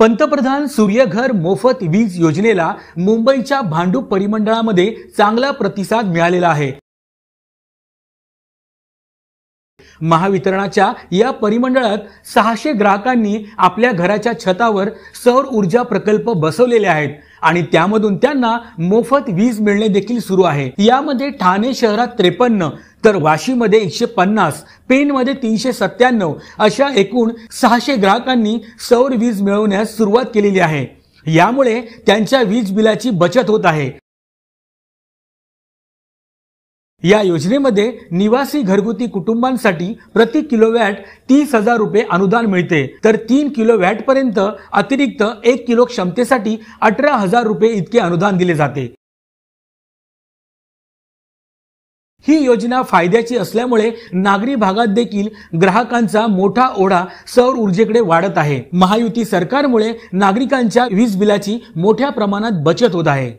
पंतप्रधान सूर्यघर मोफत वीज योजनेला मुंबईच्या भांडूप परिमंडळामध्ये चांगला प्रतिसाद मिळालेला आहे। महावितरणाच्या या परिमंडळात 600 ग्राहकांनी आपल्या घराच्या छतावर सौर ऊर्जा प्रकल्प बसवलेले आहेत आणि त्यामधून त्यांना मोफत वीज मिळणे देखील सुरू आहे। यामध्ये ठाणे शहरात 53 तर वाशीमध्ये 150, पेणमध्ये 397 अशा एकूण 600 ग्राहकांनी सौर वीज मिळवण्यास सुरुवात केलेली आहे। यामुळे त्यांच्या वीज बिलाची बचत होत आहे। या योजनेमध्ये निवासी घरगुती कुटुंबांसाठी प्रति किलोवॅट 30,000 रुपये अनुदान मिळते, तर 3 किलोवॅट पर्यंत अतिरिक्त 1 किलो क्षमतेसाठी 18,000 रुपये इतके अनुदान दिले जाते। ही योजना फायद्याची असल्यामुळे नागरी भागात देखील ग्राहकांचा मोठा ओढा सौर ऊर्जेकडे वाढत आहे। महायुती सरकारमुळे नागरिकांच्या वीज बिलाची मोठ्या प्रमाणात बचत होत आहे।